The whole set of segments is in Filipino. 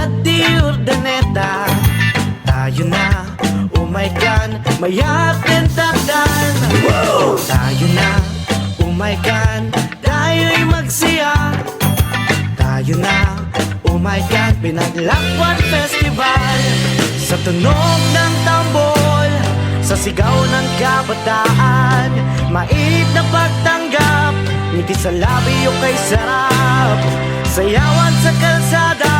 Ciudad de Urdaneta. Tayo na, oh my God, mayatin takdan. Tayo na, oh my God, tayo'y magsiya. Tayo na, oh my God, Pinaglakwan Festival. Sa tunog ng tambol, sa sigaw ng kabataan, mainit na pagtanggap, ngiti sa labi o kay sarap. Sayawan sa kalsada,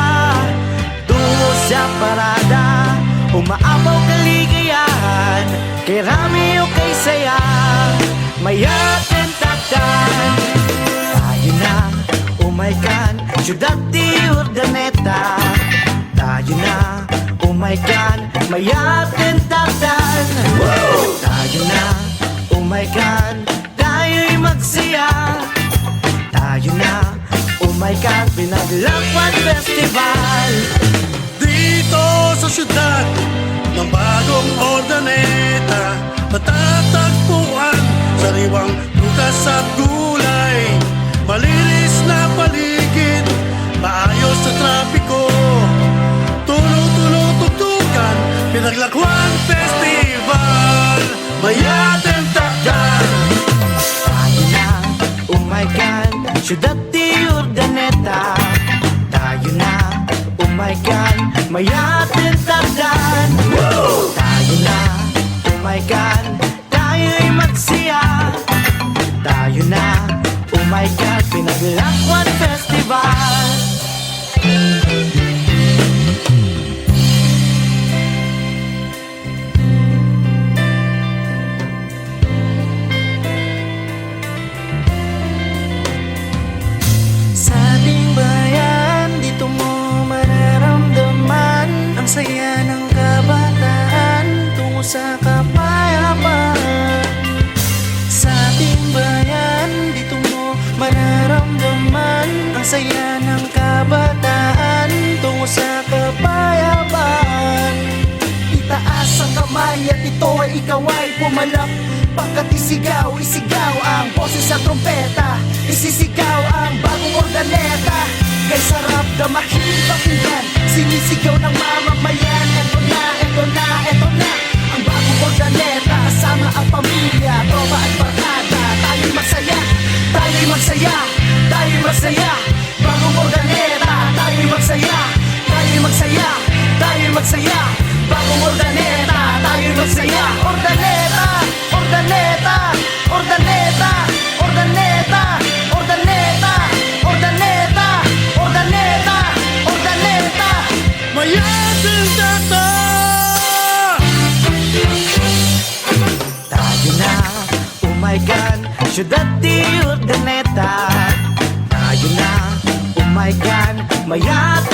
tungo sa parada, umaapaw kaligayahan, kay rami o kay saya, mayatin takdan. Tayo na, oh my God, Ciudad de Urdaneta. Tayo na, oh my God, mayatin takdan. Tayo na, oh my God, tayo'y magsiya. Tayo na, oh my God, Pinaglakwan Festival. Dito sa siyudad ng bagong Urdaneta, matatagpuan sariwang prutas at gulay, malinis na paligid, maayos na trapiko, tulo-tulo tugtugan, Pinaglakwan Festival, mayatin takdan. Tayo na, oh my God, Ciudad de Urdaneta. Tayo na, oh my God, mayatin takdan. Tayo na, oh my God, tayo'y magsiya. Tayo na, oh my God, Pinaglakwan Festival. Sa ating bayan, dito mo mararamdaman ang saya ng kabataan tungo sa kapayapaan. Sa ating bayan, dito mo mararamdaman ang saya ng kabataan tungo sa kapayapaan. Itaas ang kamay at ito ay ikaw ay pumalak, pagkat isigaw ang boses sa trompeta, isisigaw ang bagong Urdaneta. Kay sarap na pakinggan, sinisigaw ng mamamayan. Eto na, eto na, eto na, ang bagong Urdaneta. Kasama ang pamilya, tropa at barkada. Tayo'y magsaya, tayo'y magsaya, tayo'y magsaya. Bagong Urdaneta, tayo'y magsaya, tayo'y magsaya, tayo'y magsaya. Bagong Urdaneta, tayo'y magsaya. Urdaneta, Urdaneta, Urdaneta, Urdaneta, Urdaneta, Urdaneta, Urdaneta, Urdaneta. Mayatin takdan. Tayo na, oh my God, Ciudad de Urdaneta. Tayo na, oh my God, mayatin